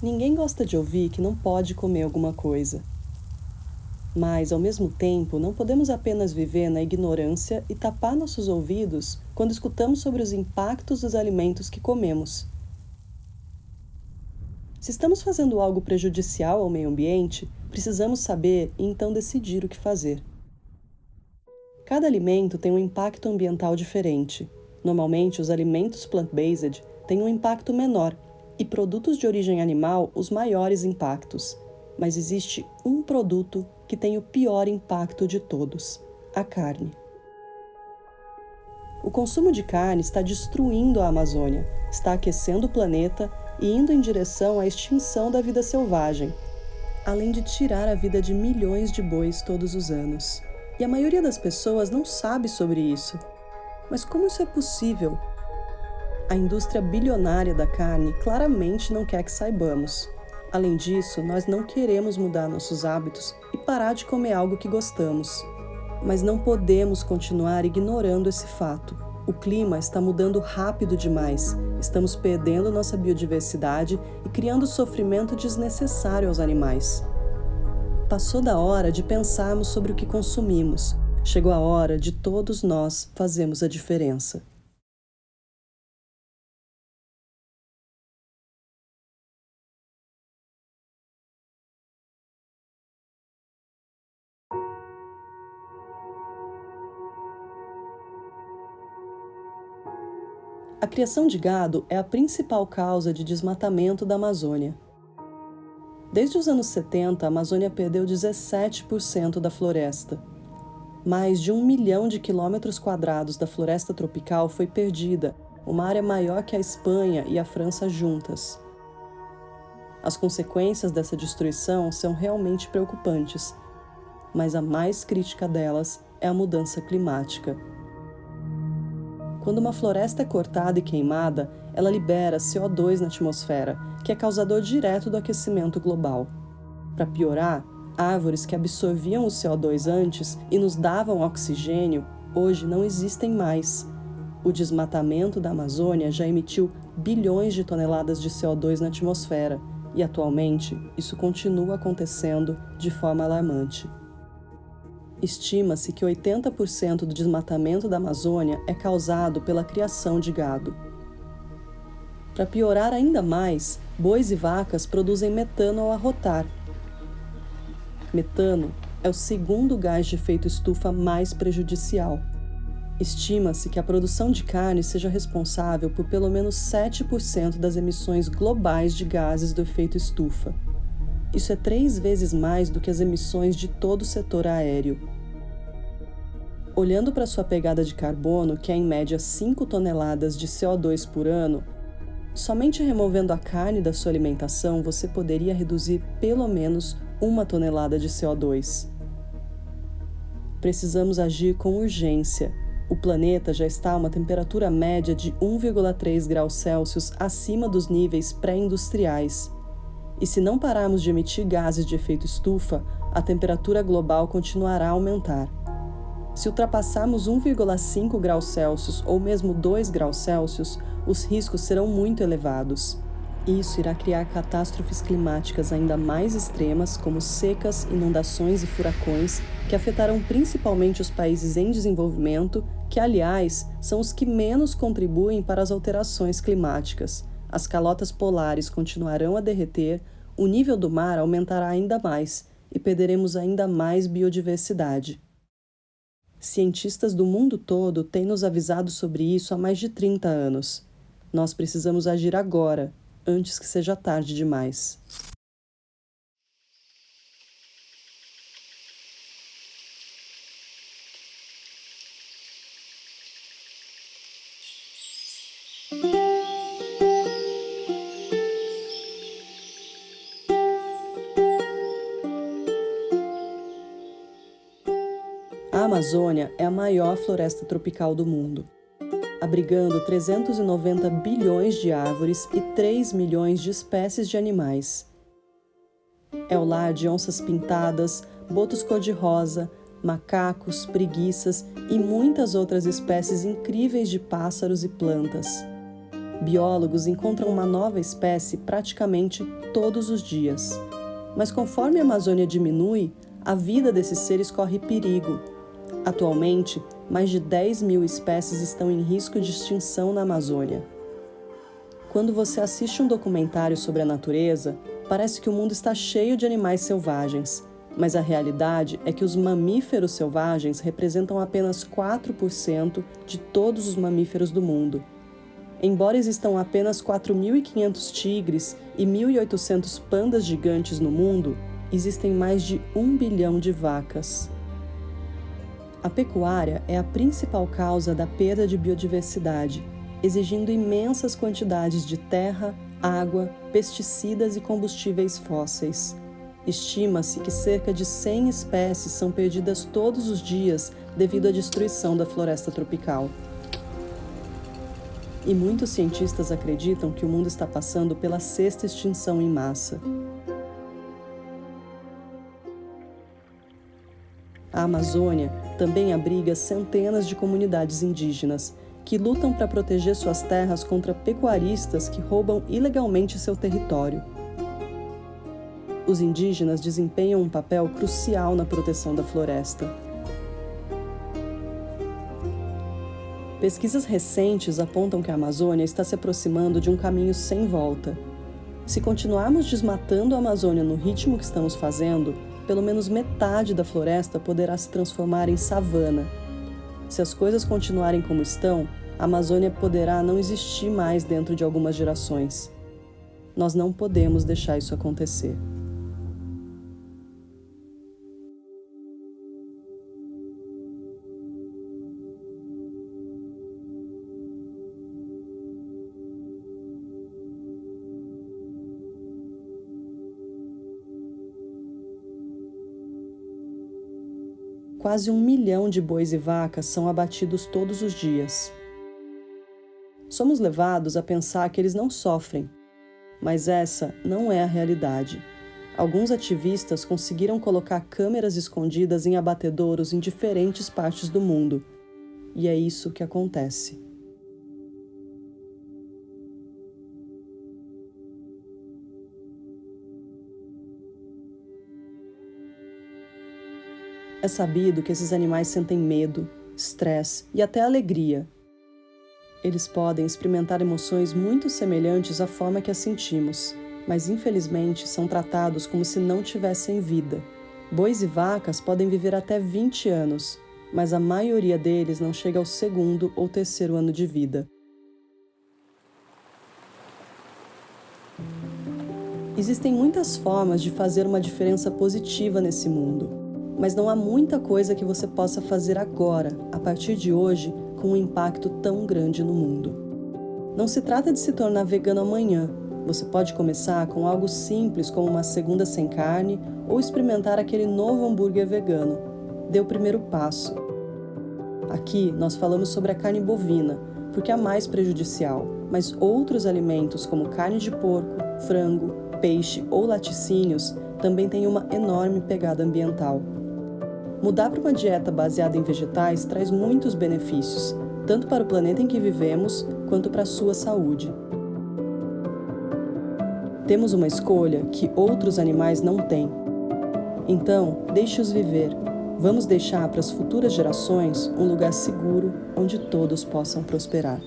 Ninguém gosta de ouvir que não pode comer alguma coisa. Mas, ao mesmo tempo, não podemos apenas viver na ignorância e tapar nossos ouvidos quando escutamos sobre os impactos dos alimentos que comemos. Se estamos fazendo algo prejudicial ao meio ambiente, precisamos saber e então decidir o que fazer. Cada alimento tem um impacto ambiental diferente. Normalmente, os alimentos plant-based têm um impacto menor e produtos de origem animal os maiores impactos. Mas existe um produto que tem o pior impacto de todos: a carne. O consumo de carne está destruindo a Amazônia, está aquecendo o planeta e indo em direção à extinção da vida selvagem, além de tirar a vida de milhões de bois todos os anos. E a maioria das pessoas não sabe sobre isso. Mas como isso é possível? A indústria bilionária da carne claramente não quer que saibamos. Além disso, nós não queremos mudar nossos hábitos e parar de comer algo que gostamos. Mas não podemos continuar ignorando esse fato. O clima está mudando rápido demais. Estamos perdendo nossa biodiversidade e criando sofrimento desnecessário aos animais. Passou da hora de pensarmos sobre o que consumimos. Chegou a hora de todos nós fazermos a diferença. A criação de gado é a principal causa de desmatamento da Amazônia. Desde os anos 70, a Amazônia perdeu 17% da floresta. Mais de 1 milhão de quilômetros quadrados da floresta tropical foi perdida, uma área maior que a Espanha e a França juntas. As consequências dessa destruição são realmente preocupantes, mas a mais crítica delas é a mudança climática. Quando uma floresta é cortada e queimada, ela libera CO2 na atmosfera, que é causador direto do aquecimento global. Para piorar, árvores que absorviam o CO2 antes e nos davam oxigênio, hoje não existem mais. O desmatamento da Amazônia já emitiu bilhões de toneladas de CO2 na atmosfera, e atualmente isso continua acontecendo de forma alarmante. Estima-se que 80% do desmatamento da Amazônia é causado pela criação de gado. Para piorar ainda mais, bois e vacas produzem metano ao arrotar. Metano é o segundo gás de efeito estufa mais prejudicial. Estima-se que a produção de carne seja responsável por pelo menos 7% das emissões globais de gases do efeito estufa. Isso é 3 vezes mais do que as emissões de todo o setor aéreo. Olhando para sua pegada de carbono, que é em média 5 toneladas de CO2 por ano, somente removendo a carne da sua alimentação você poderia reduzir pelo menos 1 tonelada de CO2. Precisamos agir com urgência. O planeta já está a uma temperatura média de 1,3 graus Celsius acima dos níveis pré-industriais. E se não pararmos de emitir gases de efeito estufa, a temperatura global continuará a aumentar. Se ultrapassarmos 1,5 graus Celsius ou mesmo 2 graus Celsius, os riscos serão muito elevados. Isso irá criar catástrofes climáticas ainda mais extremas, como secas, inundações e furacões, que afetarão principalmente os países em desenvolvimento, que, aliás, são os que menos contribuem para as alterações climáticas. As calotas polares continuarão a derreter, o nível do mar aumentará ainda mais e perderemos ainda mais biodiversidade. Cientistas do mundo todo têm nos avisado sobre isso há mais de 30 anos. Nós precisamos agir agora, antes que seja tarde demais. A Amazônia é a maior floresta tropical do mundo, abrigando 390 bilhões de árvores e 3 milhões de espécies de animais. É o lar de onças pintadas, botos cor-de-rosa, macacos, preguiças e muitas outras espécies incríveis de pássaros e plantas. Biólogos encontram uma nova espécie praticamente todos os dias. Mas conforme a Amazônia diminui, a vida desses seres corre perigo. Atualmente, mais de 10 mil espécies estão em risco de extinção na Amazônia. Quando você assiste um documentário sobre a natureza, parece que o mundo está cheio de animais selvagens, mas a realidade é que os mamíferos selvagens representam apenas 4% de todos os mamíferos do mundo. Embora existam apenas 4.500 tigres e 1.800 pandas gigantes no mundo, existem mais de 1 bilhão de vacas. A pecuária é a principal causa da perda de biodiversidade, exigindo imensas quantidades de terra, água, pesticidas e combustíveis fósseis. Estima-se que cerca de 100 espécies são perdidas todos os dias devido à destruição da floresta tropical. E muitos cientistas acreditam que o mundo está passando pela 6ª extinção em massa. A Amazônia também abriga centenas de comunidades indígenas que lutam para proteger suas terras contra pecuaristas que roubam ilegalmente seu território. Os indígenas desempenham um papel crucial na proteção da floresta. Pesquisas recentes apontam que a Amazônia está se aproximando de um caminho sem volta. Se continuarmos desmatando a Amazônia no ritmo que estamos fazendo, pelo menos metade da floresta poderá se transformar em savana. Se as coisas continuarem como estão, a Amazônia poderá não existir mais dentro de algumas gerações. Nós não podemos deixar isso acontecer. Quase 1 milhão de bois e vacas são abatidos todos os dias. Somos levados a pensar que eles não sofrem, mas essa não é a realidade. Alguns ativistas conseguiram colocar câmeras escondidas em abatedouros em diferentes partes do mundo, e é isso que acontece. É sabido que esses animais sentem medo, estresse e até alegria. Eles podem experimentar emoções muito semelhantes à forma que as sentimos, mas infelizmente são tratados como se não tivessem vida. Bois e vacas podem viver até 20 anos, mas a maioria deles não chega ao 2º ou 3º ano de vida. Existem muitas formas de fazer uma diferença positiva nesse mundo. Mas não há muita coisa que você possa fazer agora, a partir de hoje, com um impacto tão grande no mundo. Não se trata de se tornar vegano amanhã. Você pode começar com algo simples como uma segunda sem carne ou experimentar aquele novo hambúrguer vegano. Dê o primeiro passo. Aqui nós falamos sobre a carne bovina, porque é a mais prejudicial, mas outros alimentos como carne de porco, frango, peixe ou laticínios também têm uma enorme pegada ambiental. Mudar para uma dieta baseada em vegetais traz muitos benefícios, tanto para o planeta em que vivemos, quanto para a sua saúde. Temos uma escolha que outros animais não têm. Então, deixe-os viver. Vamos deixar para as futuras gerações um lugar seguro onde todos possam prosperar.